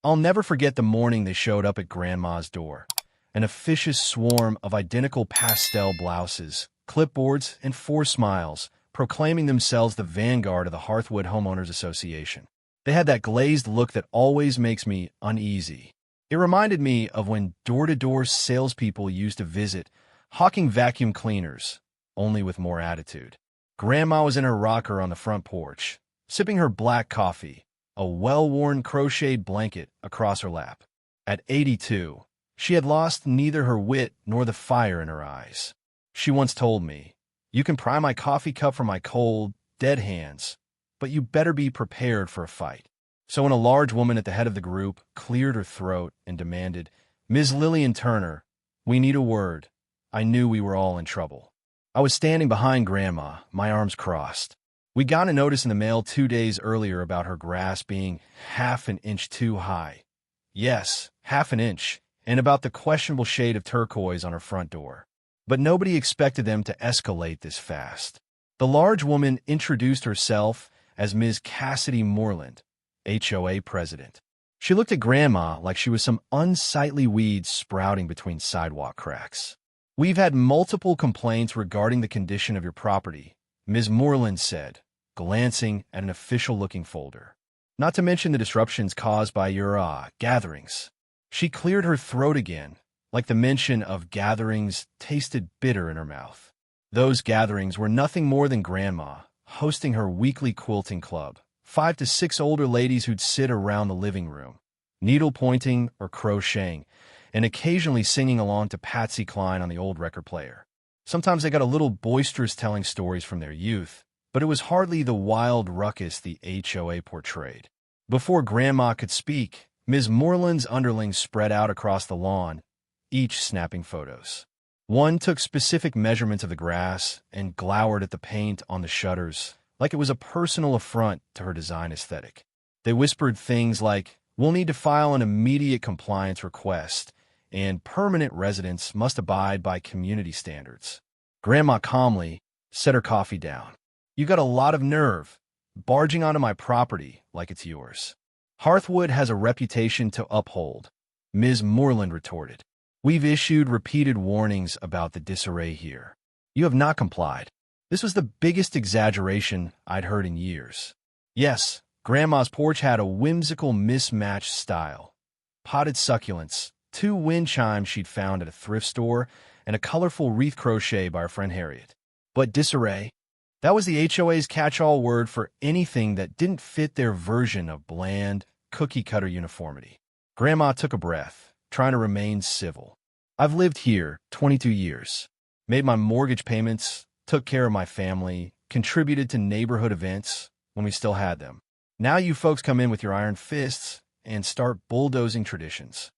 I'll never forget the morning they showed up at Grandma's door. An officious swarm of identical pastel blouses, clipboards, and 4 smiles, proclaiming themselves the vanguard of the Hearthwood Homeowners Association. They had that glazed look that always makes me uneasy. It reminded me of when door-to-door salespeople used to visit, hawking vacuum cleaners, only with more attitude. Grandma was in her rocker on the front porch, sipping her black coffee, a well-worn crocheted blanket across her lap. At 82, she had lost neither her wit nor the fire in her eyes. She once told me, "You can pry my coffee cup from my cold, dead hands, but you better be prepared for a fight." So when a large woman at the head of the group cleared her throat and demanded, "Ms. Lillian Turner, we need a word," I knew we were all in trouble. I was standing behind Grandma, my arms crossed. We got a notice in the mail 2 days earlier about her grass being half an inch too high. Yes, half an inch, and about the questionable shade of turquoise on her front door. But nobody expected them to escalate this fast. The large woman introduced herself as Ms. Cassidy Moreland, HOA president. She looked at Grandma like she was some unsightly weed sprouting between sidewalk cracks. "We've had multiple complaints regarding the condition of your property," Ms. Moreland said, glancing at an official-looking folder. "Not to mention the disruptions caused by your gatherings." She cleared her throat again, like the mention of gatherings tasted bitter in her mouth. Those gatherings were nothing more than Grandma hosting her weekly quilting club. 5 to 6 older ladies who'd sit around the living room, needle-pointing or crocheting, and occasionally singing along to Patsy Cline on the old record player. Sometimes they got a little boisterous telling stories from their youth, but it was hardly the wild ruckus the HOA portrayed. Before Grandma could speak, Ms. Moreland's underlings spread out across the lawn, each snapping photos. One took specific measurements of the grass and glowered at the paint on the shutters, like it was a personal affront to her design aesthetic. They whispered things like, "We'll need to file an immediate compliance request, and permanent residents must abide by community standards." Grandma calmly set her coffee down. "You got a lot of nerve, barging onto my property like it's yours." "Hearthwood has a reputation to uphold," Ms. Moreland retorted. "We've issued repeated warnings about the disarray here. You have not complied." This was the biggest exaggeration I'd heard in years. Yes, Grandma's porch had a whimsical mismatched style. Potted succulents, 2 wind chimes she'd found at a thrift store, and a colorful wreath crochet by her friend Harriet. But disarray? That was the HOA's catch-all word for anything that didn't fit their version of bland, cookie-cutter uniformity. Grandma took a breath, trying to remain civil. "I've lived here 22 years, made my mortgage payments, took care of my family, contributed to neighborhood events when we still had them. Now you folks come in with your iron fists and start bulldozing traditions."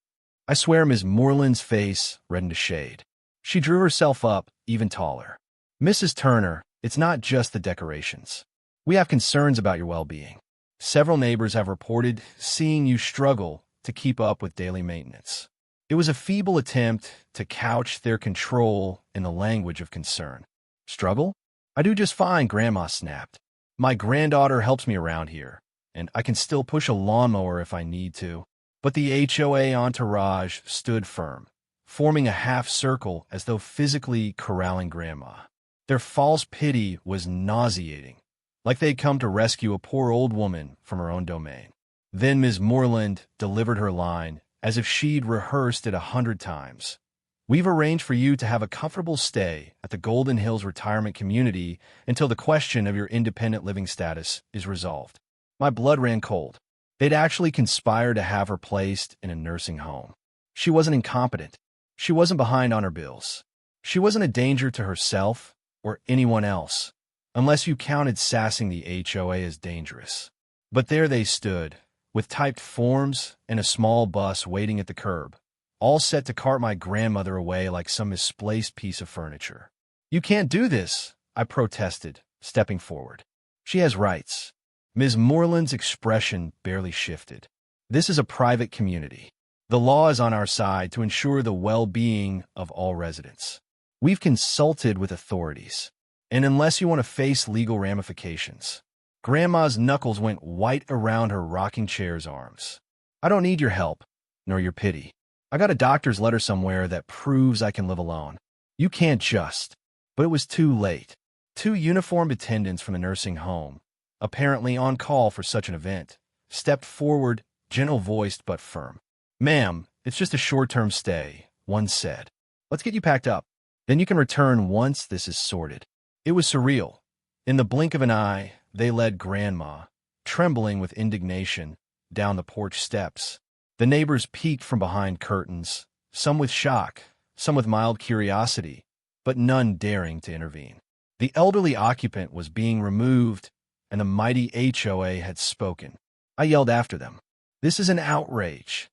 I swear Ms. Moreland's face reddened to shade. She drew herself up even taller. "Mrs. Turner, it's not just the decorations. We have concerns about your well-being. Several neighbors have reported seeing you struggle to keep up with daily maintenance." It was a feeble attempt to couch their control in the language of concern. "Struggle? I do just fine," Grandma snapped. "My granddaughter helps me around here, and I can still push a lawnmower if I need to." But the HOA entourage stood firm, forming a half circle as though physically corralling Grandma. Their false pity was nauseating, like they'd come to rescue a poor old woman from her own domain. Then Ms. Moreland delivered her line, as if she'd rehearsed it 100 times. "We've arranged for you to have a comfortable stay at the Golden Hills Retirement Community until the question of your independent living status is resolved." My blood ran cold. They'd actually conspired to have her placed in a nursing home. She wasn't incompetent. She wasn't behind on her bills. She wasn't a danger to herself or anyone else, unless you counted sassing the HOA as dangerous. But there they stood, with typed forms and a small bus waiting at the curb, all set to cart my grandmother away like some misplaced piece of furniture. "You can't do this," I protested, stepping forward. "She has rights." Ms. Moreland's expression barely shifted. "This is a private community. The law is on our side to ensure the well-being of all residents. We've consulted with authorities, and unless you want to face legal ramifications." Grandma's knuckles went white around her rocking chair's arms. I don't need your help, nor your pity. I got a doctor's letter somewhere that proves I can live alone. You can't just. But it was too late. Two uniformed attendants from the nursing home, apparently on call for such an event, stepped forward, gentle-voiced but firm. "Ma'am, it's just a short-term stay," one said. "Let's get you packed up. Then you can return once this is sorted." It was surreal. In the blink of an eye, they led Grandma, trembling with indignation, down the porch steps. The neighbors peeked from behind curtains, some with shock, some with mild curiosity, but none daring to intervene. The elderly occupant was being removed, and the mighty HOA had spoken. I yelled after them, "This is an outrage."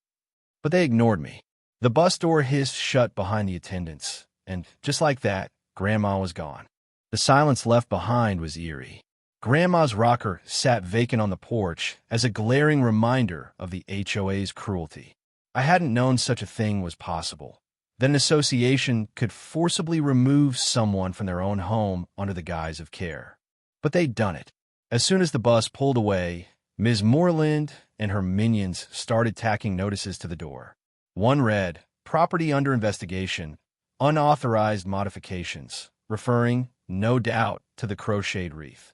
But they ignored me. The bus door hissed shut behind the attendants, and just like that, Grandma was gone. The silence left behind was eerie. Grandma's rocker sat vacant on the porch as a glaring reminder of the HOA's cruelty. I hadn't known such a thing was possible, that an association could forcibly remove someone from their own home under the guise of care. But they'd done it. As soon as the bus pulled away, Ms. Moreland and her minions started tacking notices to the door. One read, "Property under investigation, unauthorized modifications," referring, no doubt, to the crocheted wreath.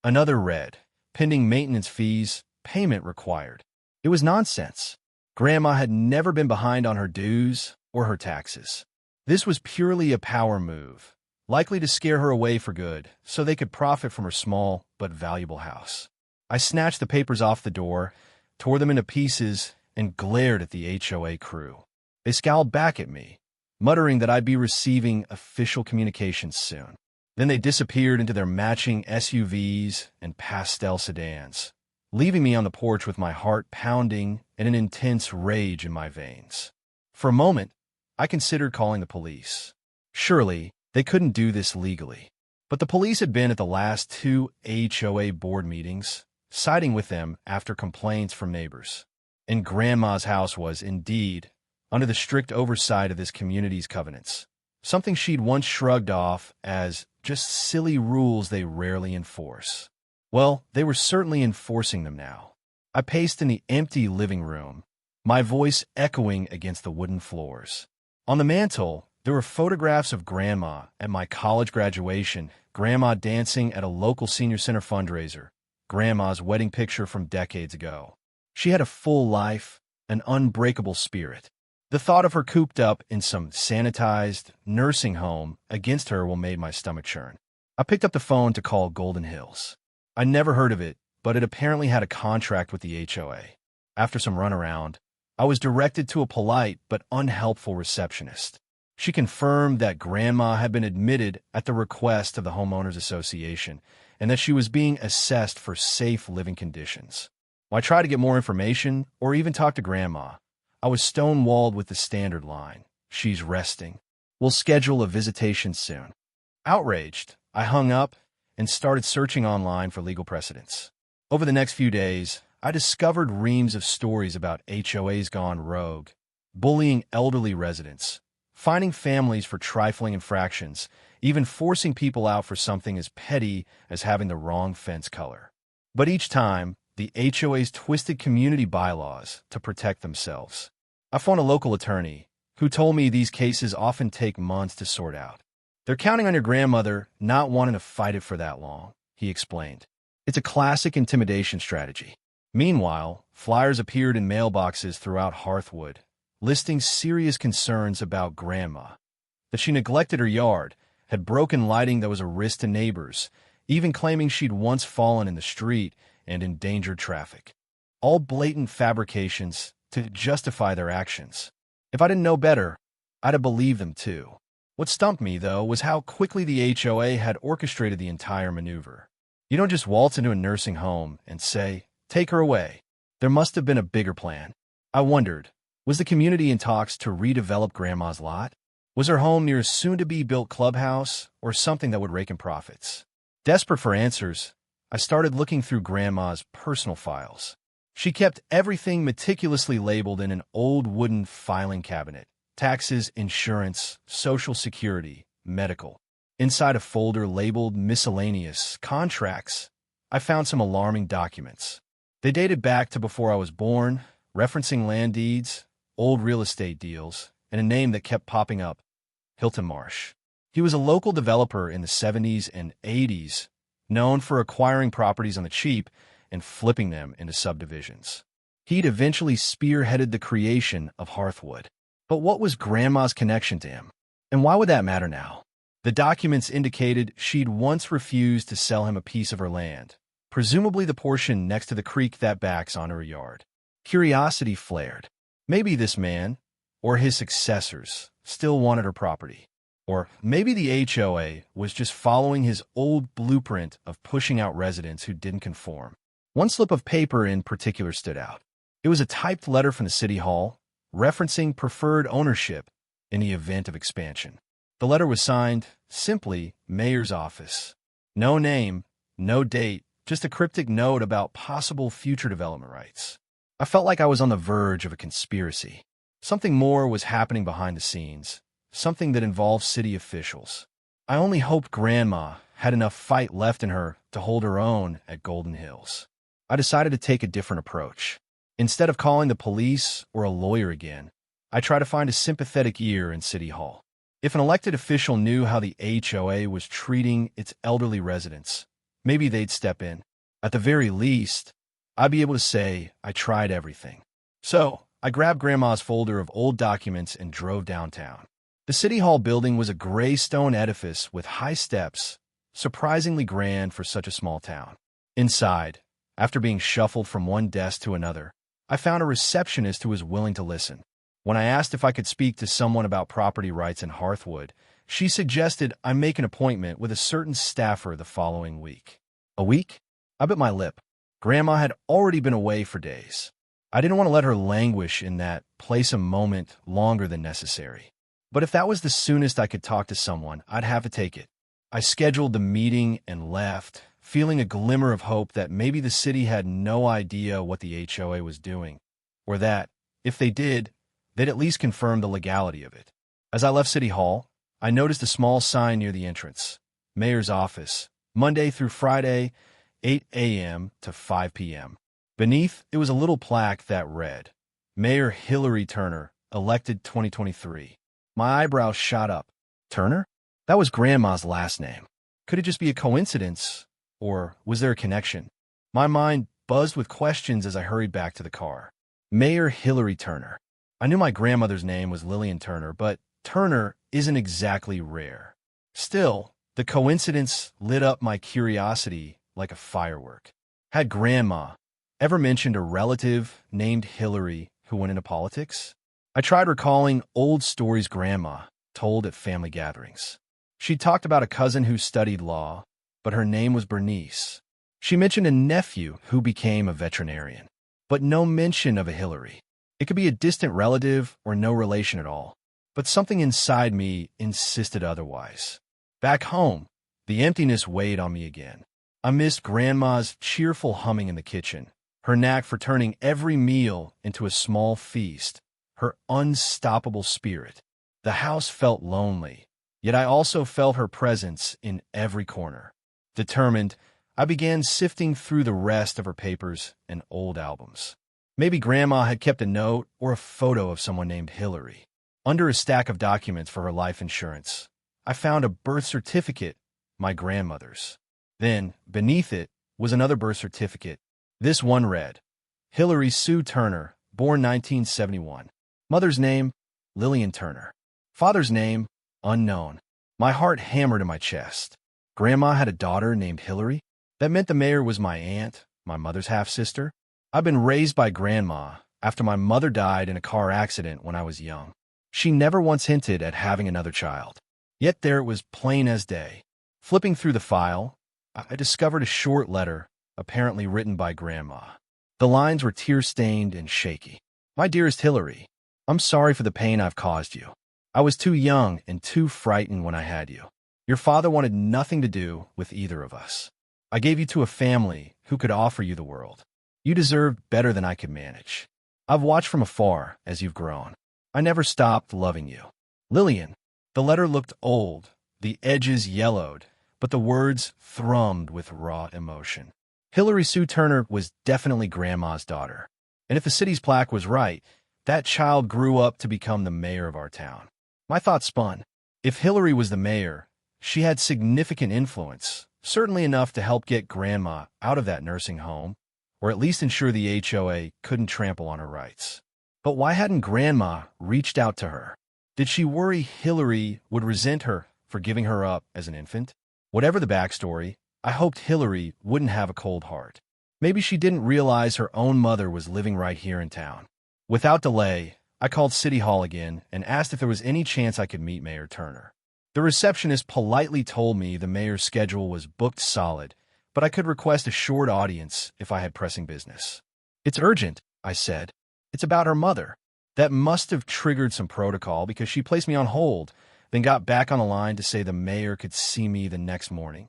Another read, "Pending maintenance fees, payment required." It was nonsense. Grandma had never been behind on her dues or her taxes. This was purely a power move, likely to scare her away for good, so they could profit from her small but valuable house. I snatched the papers off the door, tore them into pieces, and glared at the HOA crew. They scowled back at me, muttering that I'd be receiving official communications soon. Then they disappeared into their matching SUVs and pastel sedans, leaving me on the porch with my heart pounding and an intense rage in my veins. For a moment, I considered calling the police. Surely, they couldn't do this legally. But the police had been at the last two HOA board meetings, siding with them after complaints from neighbors. And Grandma's house was, indeed, under the strict oversight of this community's covenants, something she'd once shrugged off as just silly rules they rarely enforce. Well, they were certainly enforcing them now. I paced in the empty living room, my voice echoing against the wooden floors. On the mantel, there were photographs of Grandma at my college graduation, Grandma dancing at a local senior center fundraiser, Grandma's wedding picture from decades ago. She had a full life, an unbreakable spirit. The thought of her cooped up in some sanitized nursing home against her made my stomach churn. I picked up the phone to call Golden Hills. I never heard of it, but it apparently had a contract with the HOA. After some runaround, I was directed to a polite but unhelpful receptionist. She confirmed that Grandma had been admitted at the request of the Homeowners Association and that she was being assessed for safe living conditions. When I tried to get more information or even talk to Grandma, I was stonewalled with the standard line, "She's resting. We'll schedule a visitation soon." Outraged, I hung up and started searching online for legal precedents. Over the next few days, I discovered reams of stories about HOAs gone rogue, bullying elderly residents, fining families for trifling infractions, even forcing people out for something as petty as having the wrong fence color. But each time, the HOAs twisted community bylaws to protect themselves. I phoned a local attorney who told me these cases often take months to sort out. "They're counting on your grandmother not wanting to fight it for that long," he explained. "It's a classic intimidation strategy." Meanwhile, flyers appeared in mailboxes throughout Hearthwood, listing serious concerns about Grandma, that she neglected her yard, had broken lighting that was a risk to neighbors, even claiming she'd once fallen in the street and endangered traffic. All blatant fabrications to justify their actions. If I didn't know better, I'd have believed them too. What stumped me, though, was how quickly the HOA had orchestrated the entire maneuver. You don't just waltz into a nursing home and say, "Take her away." There must have been a bigger plan. I wondered, was the community in talks to redevelop Grandma's lot? Was her home near a soon-to-be-built clubhouse or something that would rake in profits? Desperate for answers, I started looking through Grandma's personal files. She kept everything meticulously labeled in an old wooden filing cabinet: taxes, insurance, social security, medical. Inside a folder labeled miscellaneous contracts, I found some alarming documents. They dated back to before I was born, referencing land deeds, old real estate deals, and a name that kept popping up, Hilton Marsh. He was a local developer in the 70s and 80s, known for acquiring properties on the cheap and flipping them into subdivisions. He'd eventually spearheaded the creation of Hearthwood. But what was Grandma's connection to him? And why would that matter now? The documents indicated she'd once refused to sell him a piece of her land, presumably the portion next to the creek that backs onto her yard. Curiosity flared. Maybe this man, or his successors, still wanted her property. Or maybe the HOA was just following his old blueprint of pushing out residents who didn't conform. One slip of paper in particular stood out. It was a typed letter from the city hall, referencing preferred ownership in the event of expansion. The letter was signed, simply, Mayor's Office. No name, no date, just a cryptic note about possible future development rights. I felt like I was on the verge of a conspiracy. Something more was happening behind the scenes, something that involved city officials. I only hoped Grandma had enough fight left in her to hold her own at Golden Hills. I decided to take a different approach. Instead of calling the police or a lawyer again, I tried to find a sympathetic ear in City Hall. If an elected official knew how the HOA was treating its elderly residents, maybe they'd step in. At the very least, I'd be able to say I tried everything. So, I grabbed Grandma's folder of old documents and drove downtown. The City Hall building was a gray stone edifice with high steps, surprisingly grand for such a small town. Inside, after being shuffled from one desk to another, I found a receptionist who was willing to listen. When I asked if I could speak to someone about property rights in Hearthwood, she suggested I make an appointment with a certain staffer the following week. A week? I bit my lip. Grandma had already been away for days. I didn't want to let her languish in that place a moment longer than necessary. But if that was the soonest I could talk to someone, I'd have to take it. I scheduled the meeting and left, feeling a glimmer of hope that maybe the city had no idea what the HOA was doing, or that, if they did, they'd at least confirm the legality of it. As I left City Hall, I noticed a small sign near the entrance, Mayor's Office, Monday through Friday, 8 a.m. to 5 p.m. Beneath, it was a little plaque that read, Mayor Lillian Turner, elected 2023. My eyebrows shot up. Turner? That was Grandma's last name. Could it just be a coincidence, or was there a connection? My mind buzzed with questions as I hurried back to the car. Mayor Lillian Turner. I knew my grandmother's name was Lillian Turner, but Turner isn't exactly rare. Still, the coincidence lit up my curiosity like a firework. Had Grandma ever mentioned a relative named Hillary who went into politics? I tried recalling old stories Grandma told at family gatherings. She talked about a cousin who studied law, but her name was Bernice. She mentioned a nephew who became a veterinarian, but no mention of a Hillary. It could be a distant relative or no relation at all, but something inside me insisted otherwise. Back home, the emptiness weighed on me again. I missed Grandma's cheerful humming in the kitchen, her knack for turning every meal into a small feast, her unstoppable spirit. The house felt lonely, yet I also felt her presence in every corner. Determined, I began sifting through the rest of her papers and old albums. Maybe Grandma had kept a note or a photo of someone named Hillary. Under a stack of documents for her life insurance, I found a birth certificate, my grandmother's. Then, beneath it, was another birth certificate. This one read, Hillary Sue Turner, born 1971. Mother's name, Lillian Turner. Father's name, unknown. My heart hammered in my chest. Grandma had a daughter named Hillary? That meant the mayor was my aunt, my mother's half-sister. I've been raised by Grandma after my mother died in a car accident when I was young. She never once hinted at having another child. Yet there it was plain as day. Flipping through the file, I discovered a short letter, apparently written by Grandma. The lines were tear-stained and shaky. My dearest Hillary, I'm sorry for the pain I've caused you. I was too young and too frightened when I had you. Your father wanted nothing to do with either of us. I gave you to a family who could offer you the world. You deserved better than I could manage. I've watched from afar as you've grown. I never stopped loving you. Lillian. The letter looked old, the edges yellowed, but the words thrummed with raw emotion. Hillary Sue Turner was definitely Grandma's daughter. And if the city's plaque was right, that child grew up to become the mayor of our town. My thoughts spun. If Hillary was the mayor, she had significant influence, certainly enough to help get Grandma out of that nursing home, or at least ensure the HOA couldn't trample on her rights. But why hadn't Grandma reached out to her? Did she worry Hillary would resent her for giving her up as an infant? Whatever the backstory, I hoped Hillary wouldn't have a cold heart. Maybe she didn't realize her own mother was living right here in town. Without delay, I called City Hall again and asked if there was any chance I could meet Mayor Turner. The receptionist politely told me the mayor's schedule was booked solid, but I could request a short audience if I had pressing business. "It's urgent," I said. "It's about her mother." That must have triggered some protocol because she placed me on hold, then got back on the line to say the mayor could see me the next morning,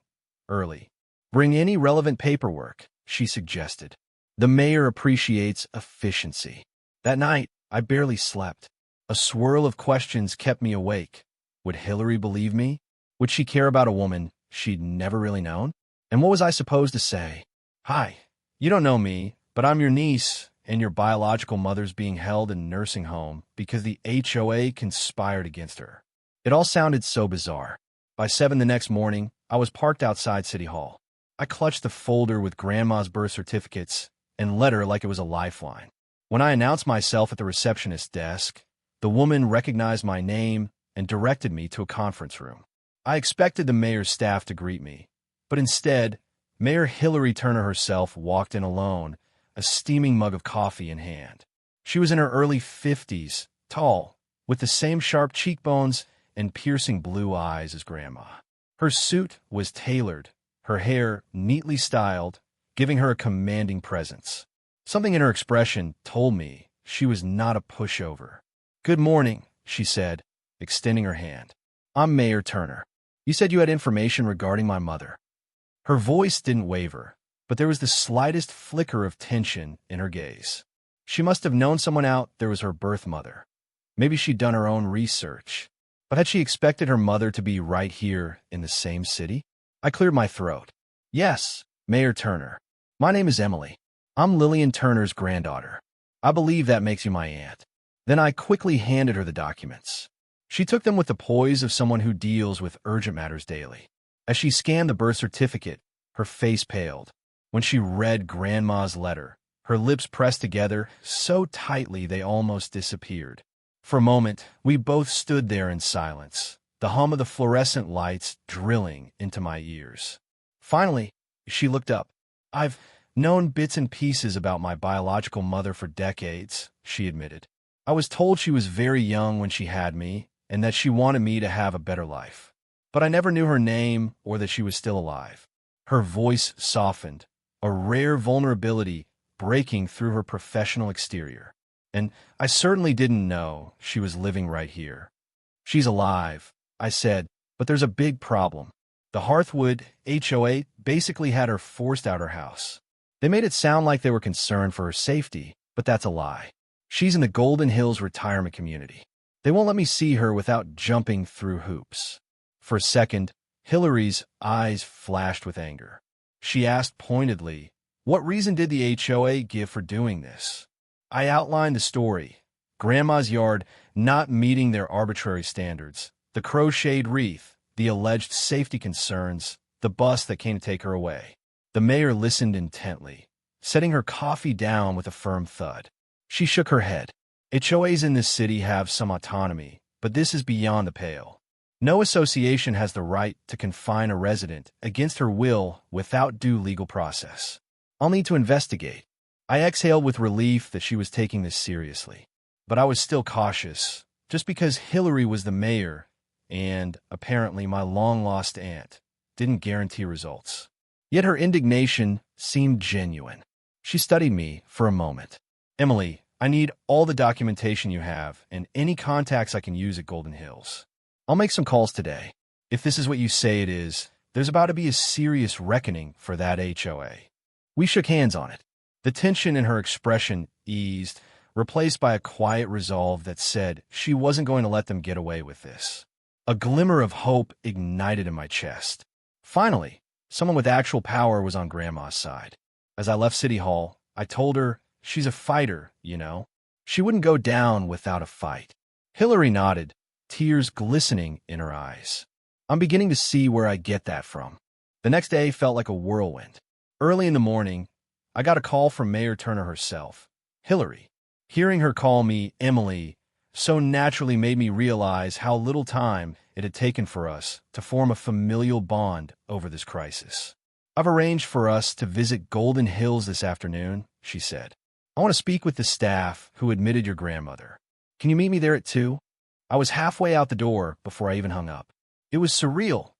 early. "Bring any relevant paperwork," she suggested. The mayor appreciates efficiency. That night, I barely slept. A swirl of questions kept me awake. Would Hillary believe me? Would she care about a woman she'd never really known? And what was I supposed to say? "Hi, you don't know me, but I'm your niece, and your biological mother's being held in a nursing home because the HOA conspired against her." It all sounded so bizarre. By 7 the next morning, I was parked outside City Hall. I clutched the folder with Grandma's birth certificates and led her like it was a lifeline. When I announced myself at the receptionist's desk, the woman recognized my name and directed me to a conference room. I expected the mayor's staff to greet me, but instead, Mayor Hillary Turner herself walked in alone, a steaming mug of coffee in hand. She was in her early 50s, tall, with the same sharp cheekbones and piercing blue eyes as Grandma. Her suit was tailored, her hair neatly styled, giving her a commanding presence. Something in her expression told me she was not a pushover. "Good morning," she said, extending her hand. "I'm Mayor Turner. You said you had information regarding my mother." Her voice didn't waver, but there was the slightest flicker of tension in her gaze. She must have known someone out there was her birth mother. Maybe she'd done her own research. But had she expected her mother to be right here in the same city? I cleared my throat. "Yes, Mayor Turner. My name is Emily. I'm Lillian Turner's granddaughter. I believe that makes you my aunt." Then I quickly handed her the documents. She took them with the poise of someone who deals with urgent matters daily. As she scanned the birth certificate, her face paled. When she read Grandma's letter, her lips pressed together so tightly they almost disappeared. For a moment, we both stood there in silence, the hum of the fluorescent lights drilling into my ears. Finally, she looked up. "I've known bits and pieces about my biological mother for decades," she admitted. "I was told she was very young when she had me, and that she wanted me to have a better life. But I never knew her name or that she was still alive." Her voice softened, a rare vulnerability breaking through her professional exterior. "And I certainly didn't know she was living right here." "She's alive," I said, "but there's a big problem. The Hearthwood HOA basically had her forced out her house. They made it sound like they were concerned for her safety, but that's a lie. She's in the Golden Hills retirement community. They won't let me see her without jumping through hoops." For a second, Hillary's eyes flashed with anger. She asked pointedly, "What reason did the HOA give for doing this?" I outlined the story. Grandma's yard not meeting their arbitrary standards, the crocheted wreath, the alleged safety concerns, the bus that came to take her away. The mayor listened intently, setting her coffee down with a firm thud. She shook her head. "HOAs in this city have some autonomy, but this is beyond the pale. No association has the right to confine a resident against her will without due legal process. I'll need to investigate." I exhaled with relief that she was taking this seriously. But I was still cautious. Just because Hillary was the mayor, and apparently my long-lost aunt, didn't guarantee results. Yet her indignation seemed genuine. She studied me for a moment. "Emily, I need all the documentation you have and any contacts I can use at Golden Hills. I'll make some calls today. If this is what you say it is, there's about to be a serious reckoning for that HOA." We shook hands on it. The tension in her expression eased, replaced by a quiet resolve that said she wasn't going to let them get away with this. A glimmer of hope ignited in my chest. Finally, someone with actual power was on Grandma's side. As I left City Hall, I told her She's a fighter, you know. She wouldn't go down without a fight. Hillary nodded, tears glistening in her eyes. I'm beginning to see where I get that from. The next day felt like a whirlwind. Early in the morning, I got a call from Mayor Turner herself, Hillary. Hearing her call me Emily so naturally made me realize how little time it had taken for us to form a familial bond over this crisis. I've arranged for us to visit Golden Hills this afternoon, she said. I want to speak with the staff who admitted your grandmother. Can you meet me there at 2? I was halfway out the door before I even hung up. It was surreal.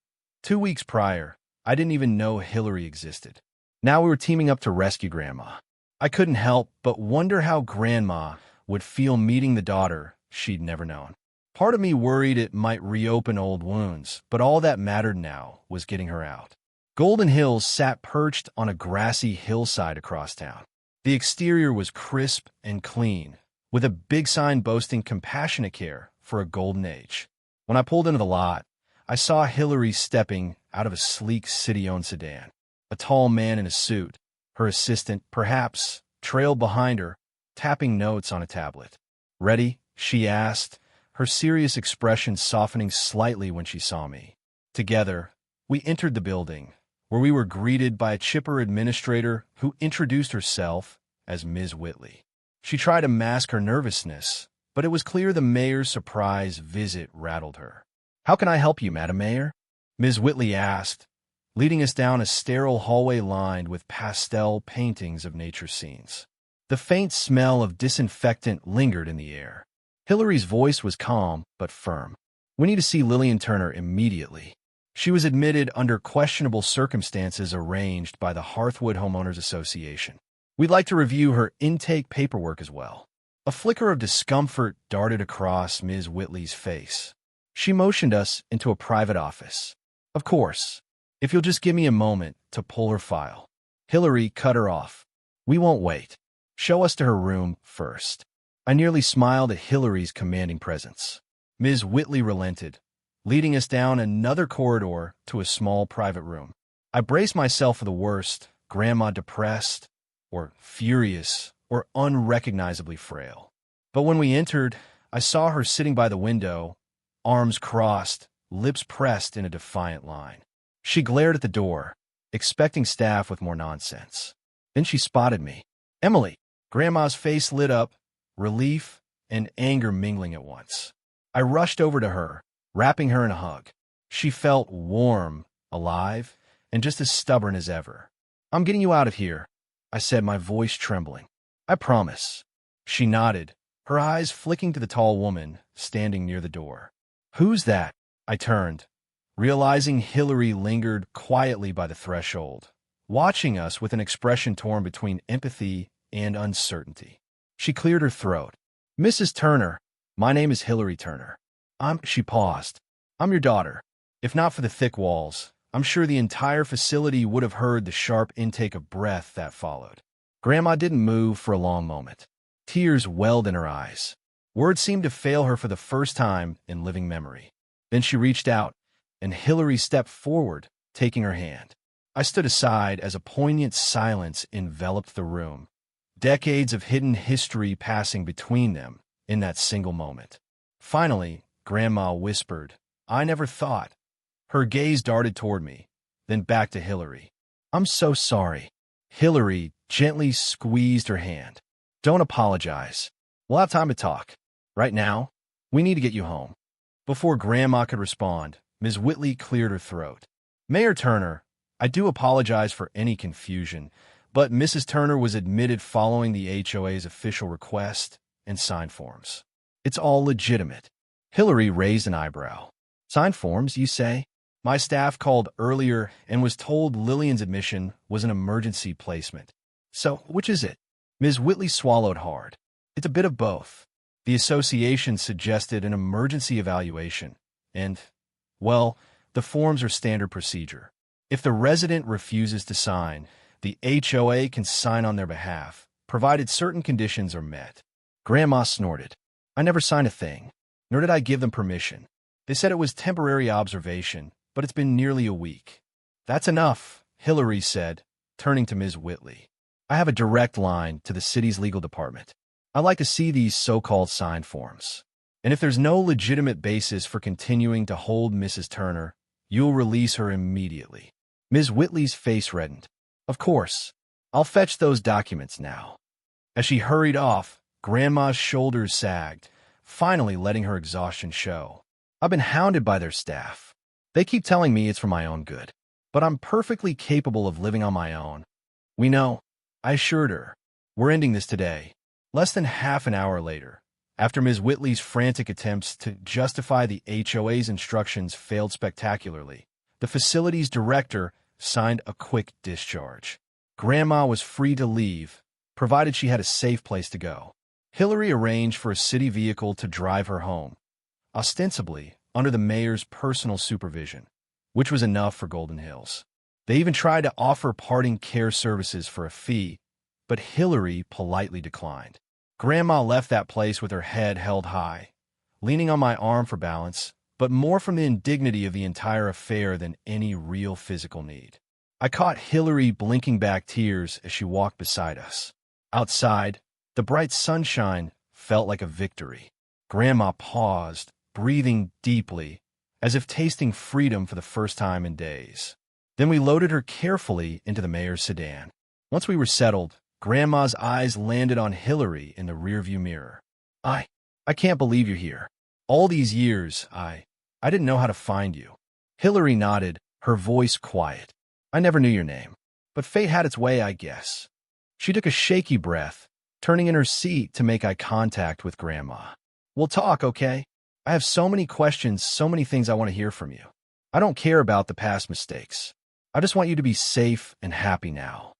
2 weeks prior, I didn't even know Hillary existed. Now we were teaming up to rescue Grandma. I couldn't help but wonder how Grandma would feel meeting the daughter she'd never known. Part of me worried it might reopen old wounds, but all that mattered now was getting her out. Golden Hills sat perched on a grassy hillside across town. The exterior was crisp and clean, with a big sign boasting compassionate care for a golden age. When I pulled into the lot, I saw Hillary stepping out of a sleek city-owned sedan. A tall man in a suit, her assistant, perhaps, trailed behind her, tapping notes on a tablet. "Ready?" she asked, her serious expression softening slightly when she saw me. Together, we entered the building, where we were greeted by a chipper administrator who introduced herself as Ms. Whitley. She tried to mask her nervousness, but it was clear the mayor's surprise visit rattled her. "How can I help you, Madam Mayor?" Ms. Whitley asked, leading us down a sterile hallway lined with pastel paintings of nature scenes. The faint smell of disinfectant lingered in the air. Hillary's voice was calm but firm. "We need to see Lillian Turner immediately. She was admitted under questionable circumstances arranged by the Hearthwood Homeowners Association. We'd like to review her intake paperwork as well." A flicker of discomfort darted across Ms. Whitley's face. She motioned us into a private office. "Of course, if you'll just give me a moment to pull her file." Hillary cut her off. "We won't wait. Show us to her room first." I nearly smiled at Hillary's commanding presence. Ms. Whitley relented, leading us down another corridor to a small private room. I braced myself for the worst, Grandma depressed, or furious, or unrecognizably frail. But when we entered, I saw her sitting by the window, arms crossed, lips pressed in a defiant line. She glared at the door, expecting staff with more nonsense. Then she spotted me. "Emily!" Grandma's face lit up, relief and anger mingling at once. I rushed over to her, wrapping her in a hug. She felt warm, alive, and just as stubborn as ever. "I'm getting you out of here," I said, my voice trembling. "I promise." She nodded, her eyes flicking to the tall woman standing near the door. "Who's that?" I turned, realizing Hillary lingered quietly by the threshold, watching us with an expression torn between empathy and uncertainty. She cleared her throat. "Mrs. Turner, my name is Hillary Turner. She paused. "I'm your daughter. If not for the thick walls, I'm sure the entire facility would have heard the sharp intake of breath that followed." Grandma didn't move for a long moment. Tears welled in her eyes. Words seemed to fail her for the first time in living memory. Then she reached out, and Hillary stepped forward, taking her hand. I stood aside as a poignant silence enveloped the room, decades of hidden history passing between them in that single moment. Finally, Grandma whispered, "I never thought." Her gaze darted toward me, then back to Hillary. "I'm so sorry." Hillary gently squeezed her hand. "Don't apologize. We'll have time to talk. Right now, we need to get you home." Before Grandma could respond, Ms. Whitley cleared her throat. "Mayor Turner, I do apologize for any confusion, but Mrs. Turner was admitted following the HOA's official request and signed forms. It's all legitimate." Hillary raised an eyebrow. "Signed forms, you say?" "My staff called earlier and was told Lillian's admission was an emergency placement." "So, which is it?" Ms. Whitley swallowed hard. "It's a bit of both. The association suggested an emergency evaluation, and, well, the forms are standard procedure. If the resident refuses to sign, the HOA can sign on their behalf, provided certain conditions are met." Grandma snorted. "I never signed a thing, nor did I give them permission. They said it was temporary observation, but it's been nearly a week." "That's enough," Hillary said, turning to Ms. Whitley. I have a direct line to the city's legal department. I like to see these so-called signed forms. And if there's no legitimate basis for continuing to hold Mrs. Turner, you'll release her immediately." Ms. Whitley's face reddened. "Of course. I'll fetch those documents now." As she hurried off, Grandma's shoulders sagged, finally letting her exhaustion show. "I've been hounded by their staff. They keep telling me it's for my own good. But I'm perfectly capable of living on my own. We know," I assured her. "We're ending this today." Less than half an hour later, after Ms. Whitley's frantic attempts to justify the HOA's instructions failed spectacularly, the facility's director signed a quick discharge. Grandma was free to leave, provided she had a safe place to go. Hillary arranged for a city vehicle to drive her home, ostensibly under the mayor's personal supervision, which was enough for Golden Hills. They even tried to offer parting care services for a fee, but Hillary politely declined. Grandma left that place with her head held high, leaning on my arm for balance, but more from the indignity of the entire affair than any real physical need. I caught Hillary blinking back tears as she walked beside us. Outside, the bright sunshine felt like a victory. Grandma paused, breathing deeply, as if tasting freedom for the first time in days. Then we loaded her carefully into the mayor's sedan. Once we were settled, Grandma's eyes landed on Hillary in the rearview mirror. I can't believe you're here. All these years, I didn't know how to find you." Hillary nodded, her voice quiet. "I never knew your name, but fate had its way, I guess." She took a shaky breath, turning in her seat to make eye contact with Grandma. "We'll talk, okay? I have so many questions, so many things I want to hear from you. I don't care about the past mistakes. I just want you to be safe and happy now."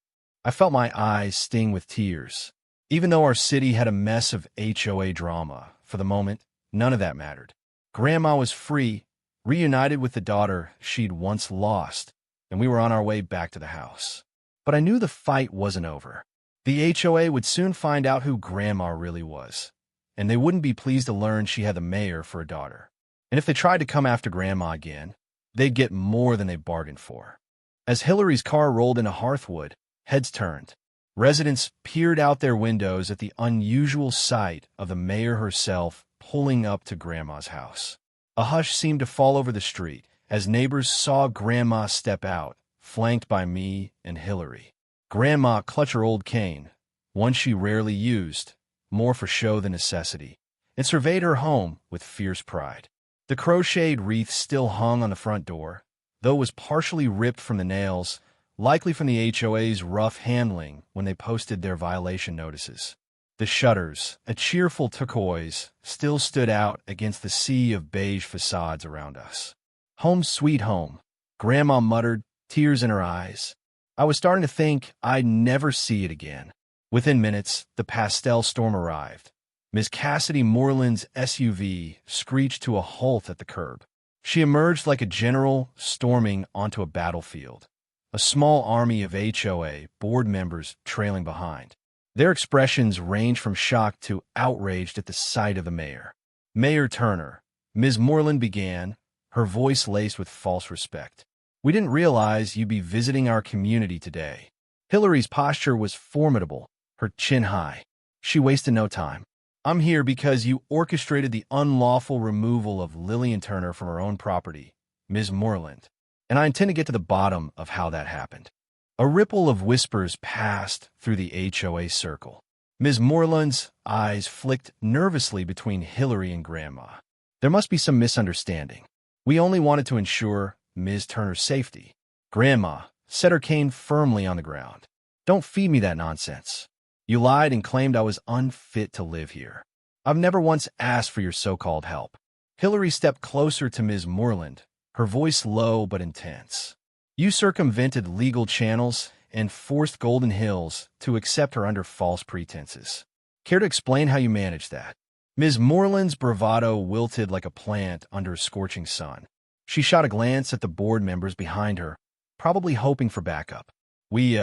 I felt my eyes sting with tears. Even though our city had a mess of HOA drama, for the moment, none of that mattered. Grandma was free, reunited with the daughter she'd once lost, and we were on our way back to the house. But I knew the fight wasn't over. The HOA would soon find out who Grandma really was, and they wouldn't be pleased to learn she had the mayor for a daughter. And if they tried to come after Grandma again, they'd get more than they bargained for. As Hillary's car rolled into Hearthwood, heads turned. Residents peered out their windows at the unusual sight of the mayor herself pulling up to Grandma's house. A hush seemed to fall over the street as neighbors saw Grandma step out, flanked by me and Hillary. Grandma clutched her old cane, one she rarely used, more for show than necessity, and surveyed her home with fierce pride. The crocheted wreath still hung on the front door, though it was partially ripped from the nails, likely from the HOA's rough handling when they posted their violation notices. The shutters, a cheerful turquoise, still stood out against the sea of beige facades around us. "Home sweet home," Grandma muttered, tears in her eyes. I was starting to think I'd never see it again. Within minutes, the pastel storm arrived. Miss Cassidy Moreland's SUV screeched to a halt at the curb. She emerged like a general storming onto a battlefield, a small army of HOA board members trailing behind. Their expressions ranged from shock to outraged at the sight of the mayor. "Mayor Turner," Ms. Moreland began, her voice laced with false respect. "We didn't realize you'd be visiting our community today." Hillary's posture was formidable, her chin high. She wasted no time. "I'm here because you orchestrated the unlawful removal of Lillian Turner from her own property, Ms. Moreland, and I intend to get to the bottom of how that happened." A ripple of whispers passed through the HOA circle. Ms. Moreland's eyes flicked nervously between Hillary and Grandma. "There must be some misunderstanding. We only wanted to ensure Ms. Turner's safety." Grandma set her cane firmly on the ground. "Don't feed me that nonsense. You lied and claimed I was unfit to live here. I've never once asked for your so-called help." Hillary stepped closer to Ms. Moreland, her voice low but intense. "You circumvented legal channels and forced Golden Hills to accept her under false pretenses. Care to explain how you managed that?" Ms. Moreland's bravado wilted like a plant under a scorching sun. She shot a glance at the board members behind her, probably hoping for backup. "We,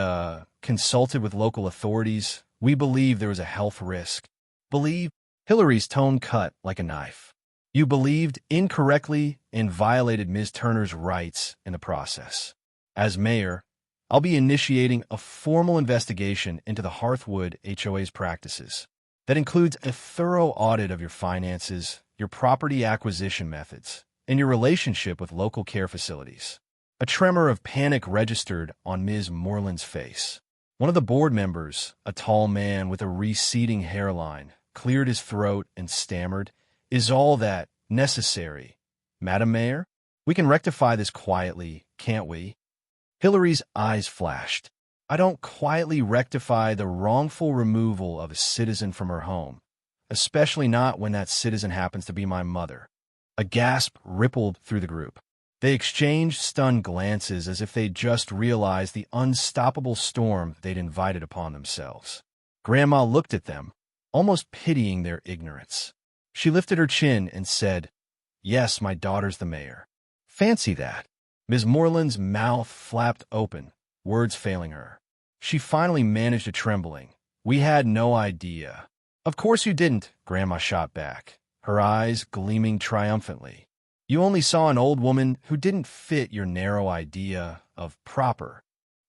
consulted with local authorities. We believe there was a health risk." "Believe?" Hillary's tone cut like a knife. "You believed incorrectly and violated Ms. Turner's rights in the process. As mayor, I'll be initiating a formal investigation into the Hearthwood HOA's practices. That includes a thorough audit of your finances, your property acquisition methods, and your relationship with local care facilities. A tremor of panic registered on Ms. Moreland's face. One of the board members, a tall man with a receding hairline, cleared his throat and stammered, "Is all that necessary, Madam Mayor? We can rectify this quietly, can't we?" Hillary's eyes flashed. "I don't quietly rectify the wrongful removal of a citizen from her home, especially not when that citizen happens to be my mother." A gasp rippled through the group. They exchanged stunned glances as if they'd just realized the unstoppable storm they'd invited upon themselves. Grandma looked at them, almost pitying their ignorance. She lifted her chin and said, "Yes, my daughter's the mayor." Fancy that. Ms. Moreland's mouth flapped open, words failing her. She finally managed a trembling. "We had no idea." "Of course you didn't," Grandma shot back, her eyes gleaming triumphantly. "You only saw an old woman who didn't fit your narrow idea of proper.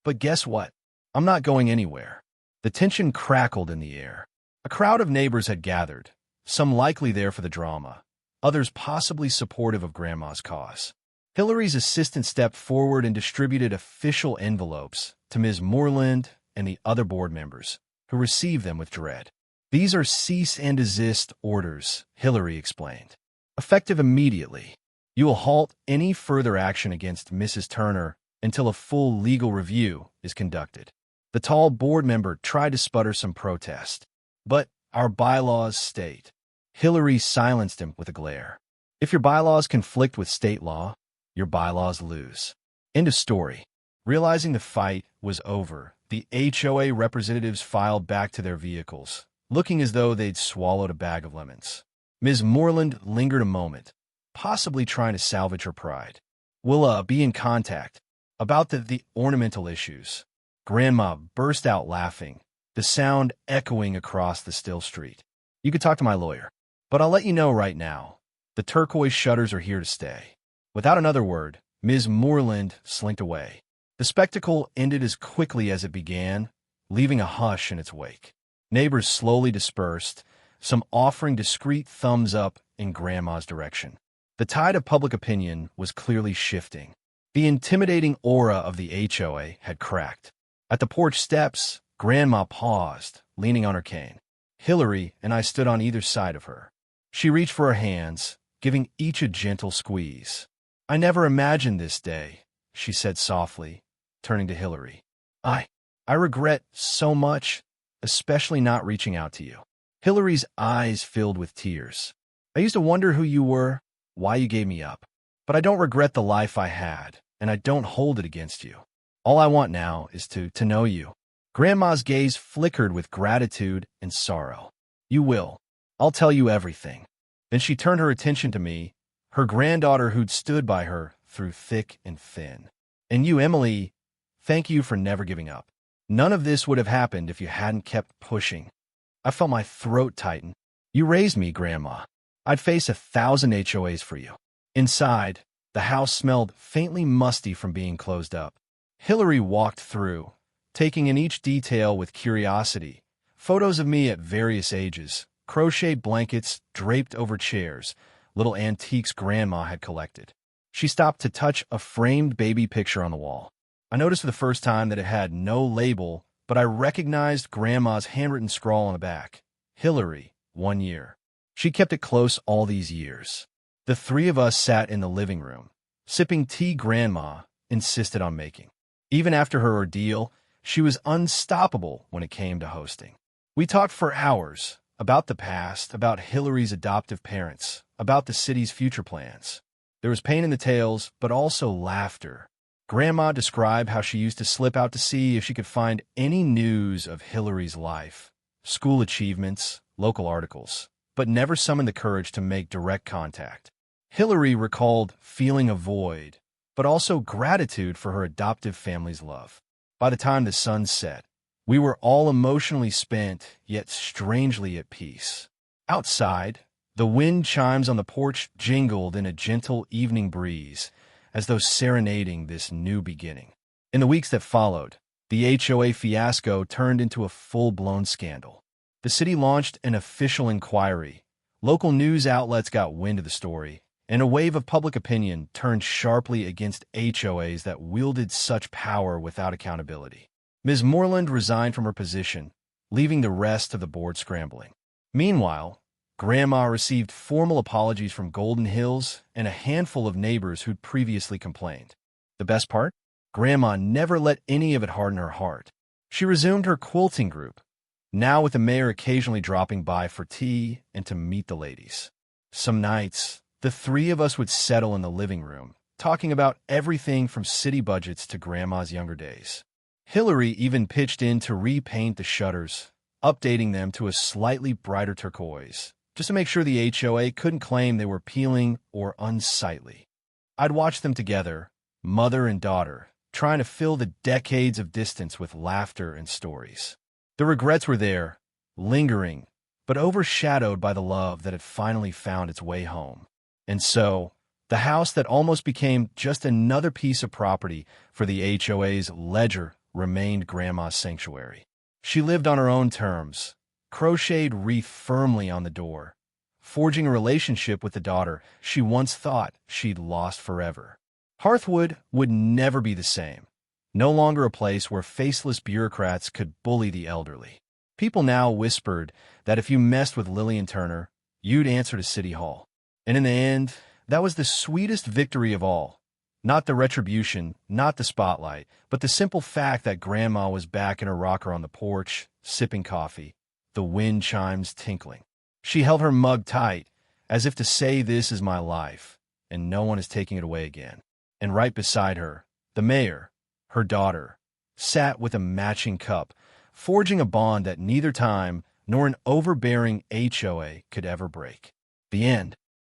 But guess what? I'm not going anywhere." The tension crackled in the air. A crowd of neighbors had gathered, some likely there for the drama, others possibly supportive of Grandma's cause. Hillary's assistant stepped forward and distributed official envelopes to Ms. Moreland and the other board members, who received them with dread. "These are cease and desist orders," Hillary explained. "Effective immediately. You will halt any further action against Mrs. Turner until a full legal review is conducted." The tall board member tried to sputter some protest. "But our bylaws state." Hillary silenced him with a glare. "If your bylaws conflict with state law, your bylaws lose." End of story. Realizing the fight was over, the HOA representatives filed back to their vehicles, looking as though they'd swallowed a bag of lemons. Ms. Moreland lingered a moment, possibly trying to salvage her pride. "We'll be in contact about the ornamental issues." Grandma burst out laughing, the sound echoing across the still street. "You could talk to my lawyer, but I'll let you know right now, the turquoise shutters are here to stay." Without another word, Ms. Moreland slinked away. The spectacle ended as quickly as it began, leaving a hush in its wake. Neighbors slowly dispersed, some offering discreet thumbs up in Grandma's direction. The tide of public opinion was clearly shifting. The intimidating aura of the HOA had cracked. At the porch steps, Grandma paused, leaning on her cane. Hillary and I stood on either side of her. She reached for her hands, giving each a gentle squeeze. "I never imagined this day," she said softly, turning to Hillary. I regret so much, especially not reaching out to you." Hillary's eyes filled with tears. "I used to wonder who you were, why you gave me up. But I don't regret the life I had, and I don't hold it against you. All I want now is to know you." Grandma's gaze flickered with gratitude and sorrow. "You will. I'll tell you everything." Then she turned her attention to me, her granddaughter who'd stood by her through thick and thin. "And you, Emily, thank you for never giving up. None of this would have happened if you hadn't kept pushing." I felt my throat tighten. "You raised me, Grandma. I'd face 1,000 HOAs for you." Inside, the house smelled faintly musty from being closed up. Hillary walked through, taking in each detail with curiosity. Photos of me at various ages, crochet blankets draped over chairs, little antiques Grandma had collected. She stopped to touch a framed baby picture on the wall. I noticed for the first time that it had no label, but I recognized Grandma's handwritten scrawl on the back. Hillary, 1 year. She kept it close all these years. The three of us sat in the living room, sipping tea Grandma insisted on making. Even after her ordeal, she was unstoppable when it came to hosting. We talked for hours about the past, about Hillary's adoptive parents, about the city's future plans. There was pain in the tales, but also laughter. Grandma described how she used to slip out to see if she could find any news of Hillary's life, school achievements, local articles, but never summoned the courage to make direct contact. Hillary recalled feeling a void, but also gratitude for her adoptive family's love. By the time the sun set, we were all emotionally spent, yet strangely at peace. Outside, the wind chimes on the porch jingled in a gentle evening breeze, as though serenading this new beginning. In the weeks that followed, the HOA fiasco turned into a full-blown scandal. The city launched an official inquiry. Local news outlets got wind of the story, and a wave of public opinion turned sharply against HOAs that wielded such power without accountability. Ms. Moreland resigned from her position, leaving the rest of the board scrambling. Meanwhile, Grandma received formal apologies from Golden Hills and a handful of neighbors who'd previously complained. The best part? Grandma never let any of it harden her heart. She resumed her quilting group, now with the mayor occasionally dropping by for tea and to meet the ladies. Some nights, the three of us would settle in the living room, talking about everything from city budgets to Grandma's younger days. Hillary even pitched in to repaint the shutters, updating them to a slightly brighter turquoise, just to make sure the HOA couldn't claim they were peeling or unsightly. I'd watch them together, mother and daughter, trying to fill the decades of distance with laughter and stories. The regrets were there, lingering, but overshadowed by the love that had finally found its way home. And so, the house that almost became just another piece of property for the HOA's ledger remained Grandma's sanctuary. She lived on her own terms, crocheted wreath firmly on the door, forging a relationship with the daughter she once thought she'd lost forever. Hearthwood would never be the same, no longer a place where faceless bureaucrats could bully the elderly. People now whispered that if you messed with Lillian Turner, you'd answer to City Hall. And in the end, that was the sweetest victory of all. Not the retribution, not the spotlight, but the simple fact that Grandma was back in her rocker on the porch, sipping coffee, the wind chimes tinkling. She held her mug tight, as if to say, "This is my life, and no one is taking it away again." And right beside her, the mayor, her daughter, sat with a matching cup, forging a bond that neither time nor an overbearing HOA could ever break. The end.